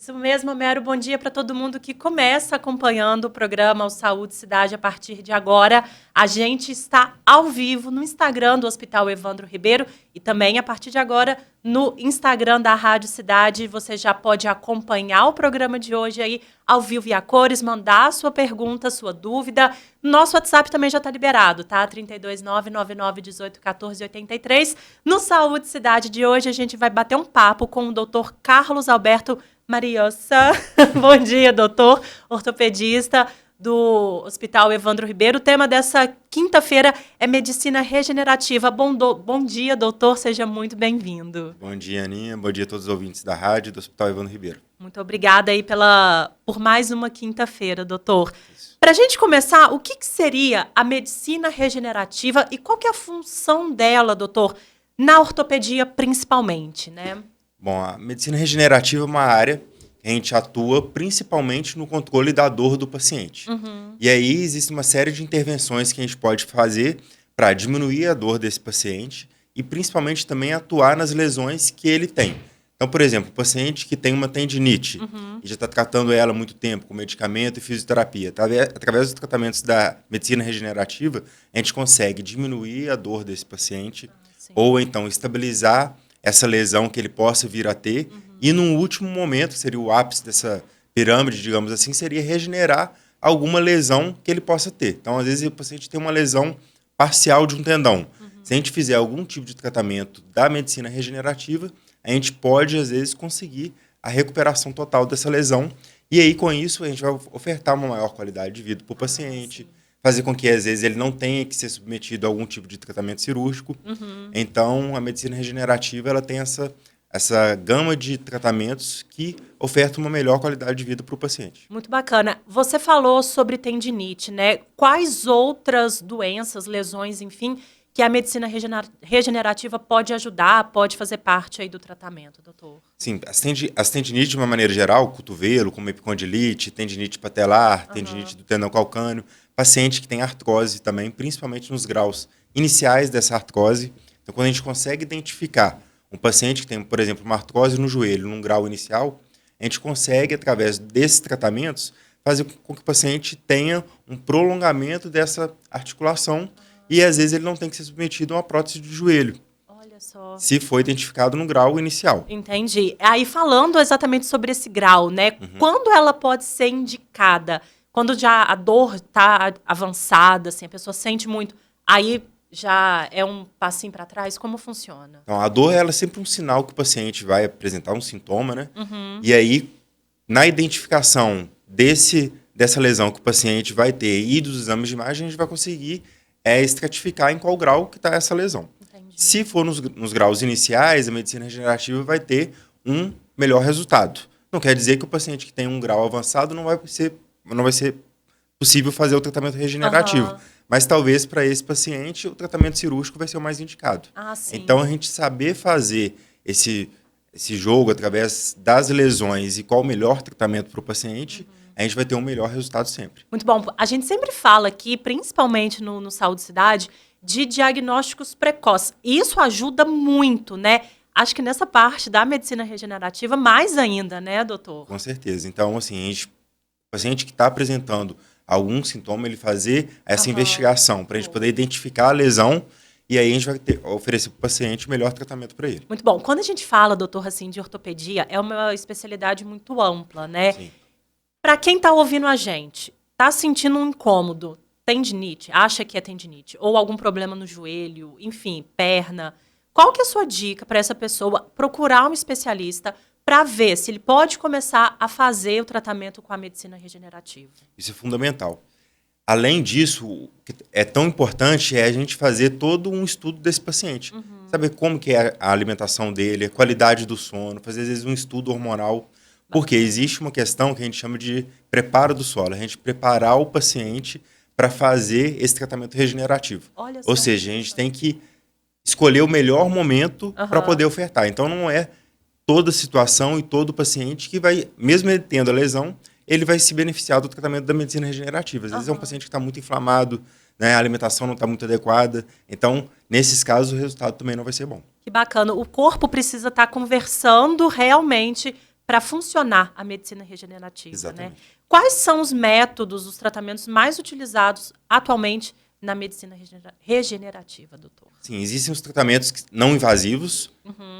Isso mesmo, Mero. Bom dia para todo mundo que começa acompanhando o programa O Saúde Cidade a partir de agora. A gente está ao vivo no Instagram do Hospital Evandro Ribeiro e também a partir de agora no Instagram da Rádio Cidade. Você já pode acompanhar o programa de hoje aí ao vivo e a cores, mandar a sua pergunta, sua dúvida. Nosso WhatsApp também já está liberado, tá? 329-9918-1483. No Saúde Cidade de hoje a gente vai bater um papo com o Dr. Carlos Alberto Mariossa. Bom dia, doutor, ortopedista do Hospital Evandro Ribeiro. O tema dessa quinta-feira é medicina regenerativa. Bom dia, doutor, seja muito bem-vindo. Bom dia, Aninha. Bom dia a todos os ouvintes da rádio do Hospital Evandro Ribeiro. Muito obrigada aí por mais uma quinta-feira, doutor. Para a gente começar, o que seria a medicina regenerativa e qual que é a função dela, doutor, na ortopedia principalmente, né? Bom, a medicina regenerativa é uma área que a gente atua principalmente no controle da dor do paciente. E aí existe uma série de intervenções que a gente pode fazer para diminuir a dor desse paciente e principalmente também atuar nas lesões que ele tem. Então, por exemplo, o paciente que tem uma tendinite e já está tratando ela há muito tempo com medicamento e fisioterapia. Através dos tratamentos da medicina regenerativa, a gente consegue diminuir a dor desse paciente ou então estabilizar essa lesão que ele possa vir a ter, e num último momento, seria o ápice dessa pirâmide, digamos assim, seria regenerar alguma lesão que ele possa ter. Então, às vezes, o paciente tem uma lesão parcial de um tendão. Se a gente fizer algum tipo de tratamento da medicina regenerativa, a gente pode, às vezes, conseguir a recuperação total dessa lesão, e aí, com isso, a gente vai ofertar uma maior qualidade de vida para o paciente, fazer com que, às vezes, ele não tenha que ser submetido a algum tipo de tratamento cirúrgico. Então, a medicina regenerativa ela tem essa gama de tratamentos que oferta uma melhor qualidade de vida para o paciente. Muito bacana. Você falou sobre tendinite, né? Quais outras doenças, lesões, enfim, que a medicina regenerativa pode ajudar, pode fazer parte aí do tratamento, doutor? Sim, as tendinites, de uma maneira geral, cotovelo, como epicondilite, tendinite patelar, tendinite do tendão calcâneo, paciente que tem artrose também, principalmente nos graus iniciais dessa artrose. Então, quando a gente consegue identificar um paciente que tem, por exemplo, uma artrose no joelho, num grau inicial, a gente consegue, através desses tratamentos, fazer com que o paciente tenha um prolongamento dessa articulação e, às vezes, ele não tem que ser submetido a uma prótese de joelho. Olha só. Se foi identificado no grau inicial. Entendi. Aí, falando exatamente sobre esse grau, né? Quando ela pode ser indicada? Quando já a dor está avançada, assim, a pessoa sente muito, aí já é um passinho para trás? Como funciona? Então, a dor ela é sempre um sinal que o paciente vai apresentar um sintoma, né? E aí, na identificação dessa lesão que o paciente vai ter e dos exames de imagem, a gente vai conseguir estratificar em qual grau que está essa lesão. Entendi. Se for nos graus iniciais, a medicina regenerativa vai ter um melhor resultado. Não quer dizer que o paciente que tem um grau avançado não vai ser possível fazer o tratamento regenerativo. Mas talvez para esse paciente o tratamento cirúrgico vai ser o mais indicado. Sim. Então a gente saber fazer esse jogo através das lesões e qual o melhor tratamento para o paciente, a gente vai ter um melhor resultado sempre. Muito bom. A gente sempre fala aqui, principalmente no Saúde Cidade, de diagnósticos precoces. Isso ajuda muito, né? Acho que nessa parte da medicina regenerativa, mais ainda, né, doutor? Com certeza. Então, assim, o paciente que está apresentando algum sintoma, ele fazer essa investigação, para a gente poder identificar a lesão, e aí a gente vai oferecer para o paciente o melhor tratamento para ele. Muito bom. Quando a gente fala, doutor, assim, de ortopedia, é uma especialidade muito ampla, né? Sim. Para quem está ouvindo a gente, está sentindo um incômodo, tendinite, acha que é tendinite, ou algum problema no joelho, enfim, perna, qual que é a sua dica para essa pessoa procurar um especialista para ver se ele pode começar a fazer o tratamento com a medicina regenerativa? Isso é fundamental. Além disso, o que é tão importante é a gente fazer todo um estudo desse paciente. Saber como que é a alimentação dele, a qualidade do sono, fazer às vezes um estudo hormonal. Porque existe uma questão que a gente chama de preparo do solo. A gente preparar o paciente para fazer esse tratamento regenerativo. Olha Ou só. seja, a gente tem que escolher o melhor momento para poder ofertar. Então, não é toda situação e todo paciente que vai, mesmo ele tendo a lesão, ele vai se beneficiar do tratamento da medicina regenerativa. Às vezes é um paciente que está muito inflamado, né, a alimentação não está muito adequada. Então, nesses casos, o resultado também não vai ser bom. Que bacana. O corpo precisa estar conversando realmente para funcionar a medicina regenerativa. Exatamente. Né? Quais são os métodos, os tratamentos mais utilizados atualmente na medicina regenerativa, doutor? Sim, existem os tratamentos não invasivos,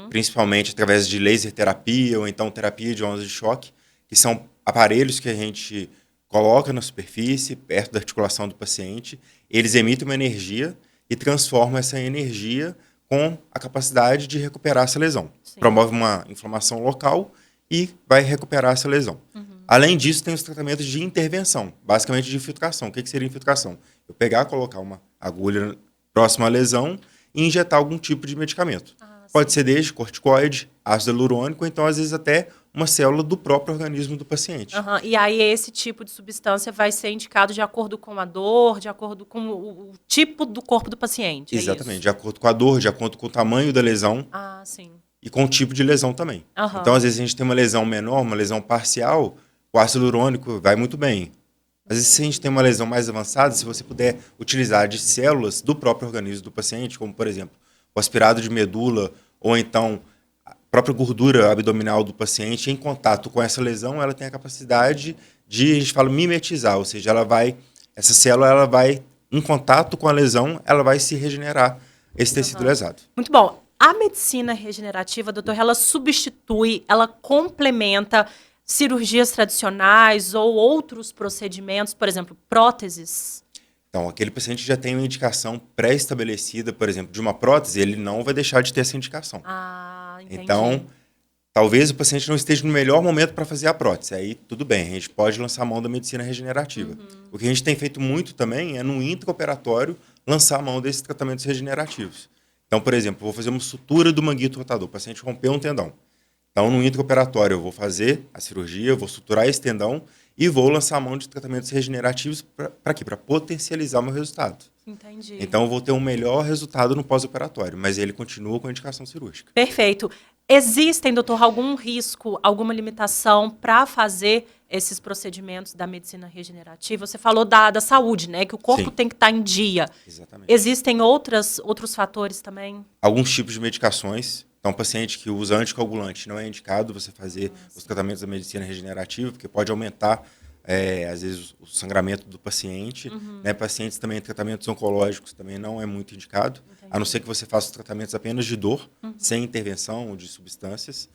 principalmente através de laser terapia ou então terapia de ondas de choque, que são aparelhos que a gente coloca na superfície, perto da articulação do paciente. Eles emitem uma energia e transformam essa energia com a capacidade de recuperar essa lesão. Sim. Promove uma inflamação local e vai recuperar essa lesão. Além disso, tem os tratamentos de intervenção, basicamente de infiltração. O que seria infiltração? Eu pegar, colocar uma agulha próxima à lesão e injetar algum tipo de medicamento. Pode ser desde corticoide, ácido hialurônico, ou então, às vezes, até uma célula do próprio organismo do paciente. E aí, esse tipo de substância vai ser indicado de acordo com a dor, de acordo com o tipo do corpo do paciente. Exatamente, de acordo com a dor, de acordo com o tamanho da lesão. Sim. E com o tipo de lesão também. Então, às vezes, a gente tem uma lesão menor, uma lesão parcial, o ácido hialurônico vai muito bem. Às vezes, se a gente tem uma lesão mais avançada, se você puder utilizar de células do próprio organismo do paciente, como, por exemplo, o aspirado de medula, ou então a própria gordura abdominal do paciente, em contato com essa lesão, ela tem a capacidade de, a gente fala, mimetizar, ou seja, essa célula ela vai, em contato com a lesão, ela vai se regenerar esse tecido lesado. Muito bom. A medicina regenerativa, doutor, ela substitui, ela complementa cirurgias tradicionais ou outros procedimentos, por exemplo, próteses? Então, aquele paciente já tem uma indicação pré-estabelecida, por exemplo, de uma prótese, ele não vai deixar de ter essa indicação. Entendi. Então, talvez o paciente não esteja no melhor momento para fazer a prótese. Aí, tudo bem, a gente pode lançar a mão da medicina regenerativa. O que a gente tem feito muito também é, no intraoperatório, lançar a mão desses tratamentos regenerativos. Então, por exemplo, eu vou fazer uma sutura do manguito rotador. O paciente rompeu um tendão. Então, no intraoperatório, eu vou fazer a cirurgia, eu vou suturar esse tendão e vou lançar a mão de tratamentos regenerativos para quê? Para potencializar o meu resultado. Entendi. Então, eu vou ter um melhor resultado no pós-operatório, mas ele continua com a indicação cirúrgica. Perfeito. Existem, doutor, algum risco, alguma limitação para fazer esses procedimentos da medicina regenerativa? Você falou da saúde, né? Que o corpo Sim. tem que estar em dia. Exatamente. Existem outros fatores também? Alguns tipos de medicações. Então, paciente que usa anticoagulante, não é indicado você fazer os tratamentos da medicina regenerativa, porque pode aumentar, às vezes, o sangramento do paciente. Né? Pacientes também em tratamentos oncológicos também não é muito indicado, a não ser que você faça os tratamentos apenas de dor, sem intervenção de substâncias.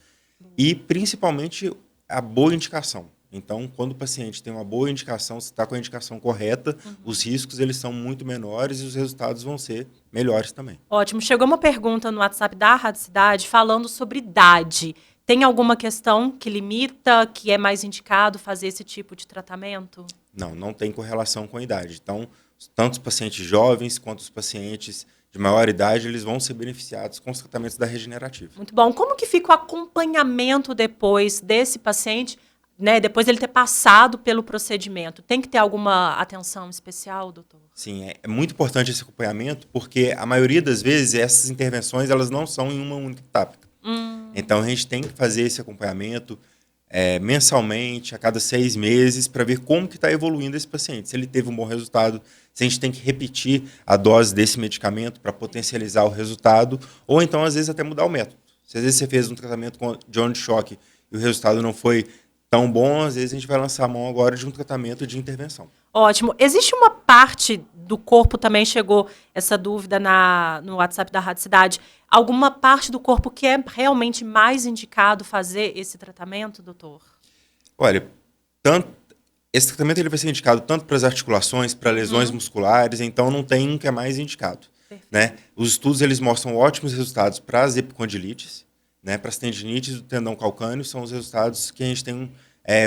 E, principalmente, a boa indicação. Então, quando o paciente tem uma boa indicação, se está com a indicação correta, os riscos eles são muito menores e os resultados vão ser melhores também. Ótimo. Chegou uma pergunta no WhatsApp da Rádio Cidade falando sobre idade. Tem alguma questão que limita, que é mais indicado fazer esse tipo de tratamento? Não tem correlação com a idade. Então, tanto os pacientes jovens quanto os pacientes de maior idade, eles vão ser beneficiados com os tratamentos da regenerativa. Muito bom. Como que fica o acompanhamento depois desse paciente, né, depois dele ter passado pelo procedimento? Tem que ter alguma atenção especial, doutor? Sim, é muito importante esse acompanhamento, porque a maioria das vezes essas intervenções elas não são em uma única etapa. Então a gente tem que fazer esse acompanhamento mensalmente, a cada 6 meses, para ver como que está evoluindo esse paciente. Se ele teve um bom resultado, se a gente tem que repetir a dose desse medicamento para potencializar o resultado, ou então às vezes até mudar o método. Se às vezes você fez um tratamento de onda de choque e o resultado não foi tão bom, às vezes a gente vai lançar a mão agora de um tratamento de intervenção. Ótimo. Existe uma parte do corpo, também chegou essa dúvida no WhatsApp da Rádio Cidade, alguma parte do corpo que é realmente mais indicado fazer esse tratamento, doutor? Olha, esse tratamento ele vai ser indicado tanto para as articulações, para lesões musculares, então não tem um que é mais indicado. Né? Os estudos eles mostram ótimos resultados para as epicondilites, né? Para as tendinites do tendão calcâneo, são os resultados que a gente tem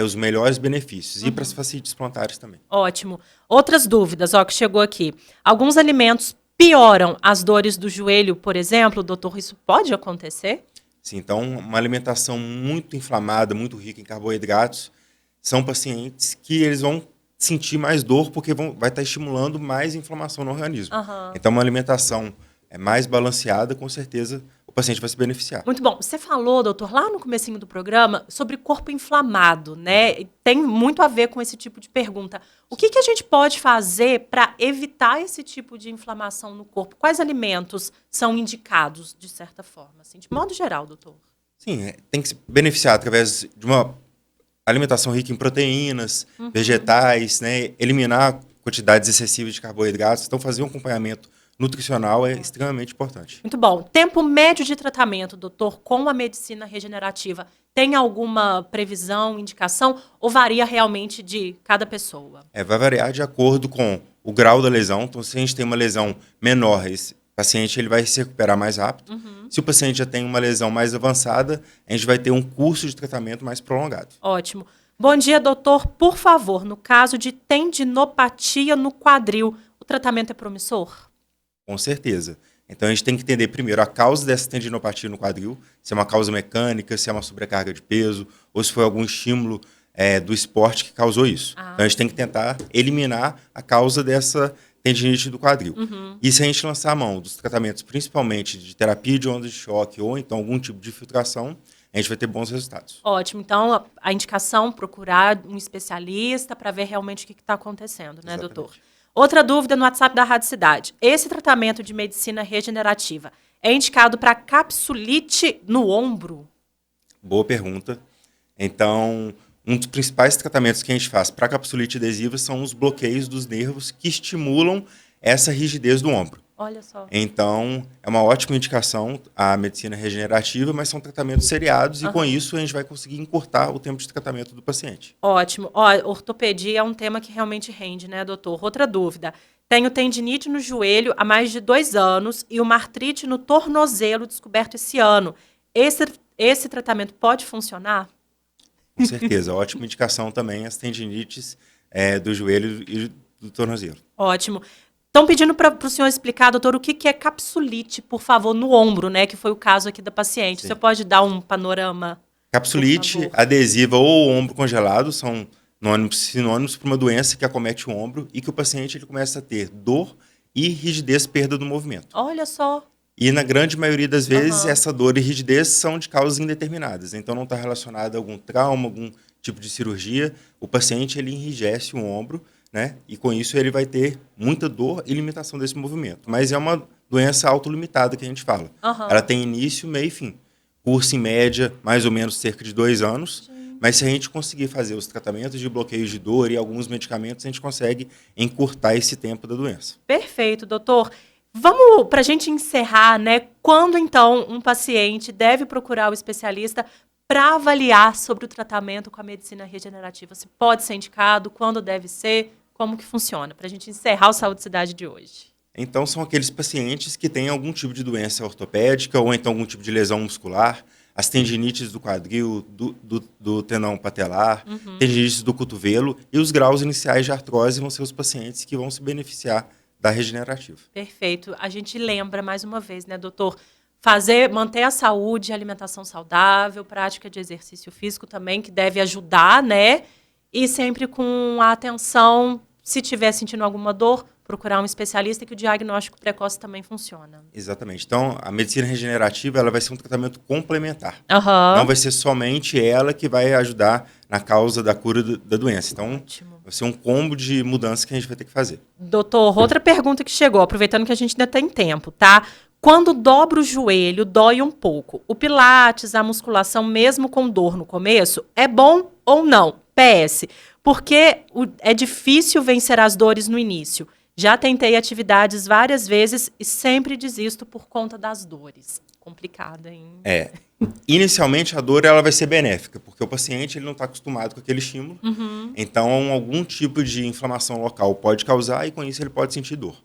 os melhores benefícios. E para as fascites plantares também. Ótimo. Outras dúvidas, que chegou aqui. Alguns alimentos pioram as dores do joelho, por exemplo, doutor, isso pode acontecer? Sim, então uma alimentação muito inflamada, muito rica em carboidratos, são pacientes que eles vão sentir mais dor porque vai estar estimulando mais inflamação no organismo. Então uma alimentação mais balanceada, com certeza o paciente vai se beneficiar. Muito bom. Você falou, doutor, lá no comecinho do programa, sobre corpo inflamado, né? Tem muito a ver com esse tipo de pergunta. O que a gente pode fazer para evitar esse tipo de inflamação no corpo? Quais alimentos são indicados, de certa forma? Assim, de modo geral, doutor? Sim, tem que se beneficiar através de uma alimentação rica em proteínas, vegetais, né? Eliminar quantidades excessivas de carboidratos. Então, fazer um acompanhamento nutricional é extremamente importante. Muito bom. Tempo médio de tratamento, doutor, com a medicina regenerativa, tem alguma previsão, indicação, ou varia realmente de cada pessoa? Vai variar de acordo com o grau da lesão. Então, se a gente tem uma lesão menor, esse paciente ele vai se recuperar mais rápido. Se o paciente já tem uma lesão mais avançada, a gente vai ter um curso de tratamento mais prolongado. Ótimo. Bom dia, doutor. Por favor, no caso de tendinopatia no quadril, o tratamento é promissor? Com certeza. Então, a gente tem que entender primeiro a causa dessa tendinopatia no quadril, se é uma causa mecânica, se é uma sobrecarga de peso, ou se foi algum estímulo do esporte que causou isso. Então, a gente tem que tentar eliminar a causa dessa tendinite do quadril. E se a gente lançar a mão dos tratamentos, principalmente de terapia de ondas de choque ou então algum tipo de filtração, a gente vai ter bons resultados. Ótimo. Então, a indicação, procurar um especialista para ver realmente o que está acontecendo, né, Exatamente. doutor? Outra dúvida no WhatsApp da Rádio Cidade. Esse tratamento de medicina regenerativa é indicado para capsulite no ombro? Boa pergunta. Então, um dos principais tratamentos que a gente faz para capsulite adesiva são os bloqueios dos nervos que estimulam essa rigidez do ombro. Olha só. Então, é uma ótima indicação a medicina regenerativa, mas são tratamentos seriados e com isso a gente vai conseguir encurtar o tempo de tratamento do paciente. Ótimo. Ortopedia é um tema que realmente rende, né, doutor? Outra dúvida. Tenho tendinite no joelho há mais de 2 anos e uma artrite no tornozelo descoberto esse ano. Esse tratamento pode funcionar? Com certeza, ótima indicação também as tendinites do joelho e do tornozelo. Ótimo. Estão pedindo para o senhor explicar, doutor, o que é capsulite, por favor, no ombro, né? Que foi o caso aqui da paciente. Sim. Você pode dar um panorama? Capsulite adesiva ou ombro congelado são sinônimos para uma doença que acomete o ombro e que o paciente ele começa a ter dor e rigidez, perda do movimento. Olha só. E na grande maioria das vezes, essa dor e rigidez são de causas indeterminadas. Então, não está relacionado a algum trauma, algum tipo de cirurgia. O paciente ele enrijece o ombro, né? E com isso ele vai ter muita dor e limitação desse movimento. Mas é uma doença autolimitada que a gente fala. Ela tem início, meio e fim. Curso em média, mais ou menos cerca de 2 anos. Mas se a gente conseguir fazer os tratamentos de bloqueio de dor e alguns medicamentos, a gente consegue encurtar esse tempo da doença. Perfeito, doutor. Vamos, para a gente encerrar, né? Quando, então, um paciente deve procurar o especialista para avaliar sobre o tratamento com a medicina regenerativa? Se pode ser indicado, quando deve ser, como que funciona? Para a gente encerrar o Saúde Cidade de hoje. Então, são aqueles pacientes que têm algum tipo de doença ortopédica ou então algum tipo de lesão muscular, as tendinites do quadril, do tendão patelar, tendinites do cotovelo, e os graus iniciais de artrose vão ser os pacientes que vão se beneficiar da regenerativa. Perfeito. A gente lembra, mais uma vez, né, doutor? Manter a saúde, alimentação saudável, prática de exercício físico também, que deve ajudar, né? E sempre com a atenção, se estiver sentindo alguma dor, procurar um especialista, que o diagnóstico precoce também funciona. Exatamente. Então, a medicina regenerativa ela vai ser um tratamento complementar. Aham. Não vai ser somente ela que vai ajudar na causa da cura da doença. Então, Ótimo. vai ser um combo de mudanças que a gente vai ter que fazer. Doutor, outra pergunta que chegou, aproveitando que a gente ainda tem tempo, tá? Quando dobra o joelho, dói um pouco. O pilates, a musculação, mesmo com dor no começo, é bom ou não? PS, porque é difícil vencer as dores no início. Já tentei atividades várias vezes e sempre desisto por conta das dores. Complicado, hein? Inicialmente, a dor ela vai ser benéfica, porque o paciente ele não está acostumado com aquele estímulo. Então, algum tipo de inflamação local pode causar e, com isso, ele pode sentir dor.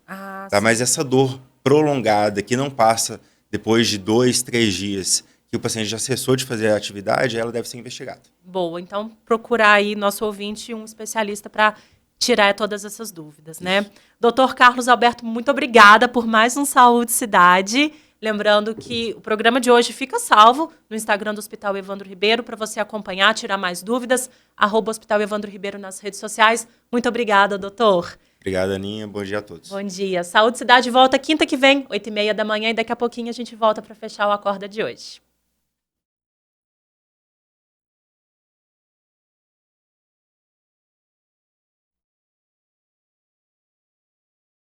Tá? Mas essa dor prolongada, que não passa depois de 2, 3 dias, que o paciente já cessou de fazer a atividade, ela deve ser investigada. Boa, então procurar aí, nosso ouvinte, um especialista para tirar todas essas dúvidas, né? Doutor Carlos Alberto, muito obrigada por mais um Saúde Cidade. Lembrando que o programa de hoje fica salvo no Instagram do Hospital Evandro Ribeiro para você acompanhar, tirar mais dúvidas. @Hospital Evandro Ribeiro nas redes sociais. Muito obrigada, doutor. Obrigado, Aninha. Bom dia a todos. Bom dia. Saúde Cidade volta quinta que vem, 8h30 da manhã, e daqui a pouquinho a gente volta para fechar o Acorda de hoje.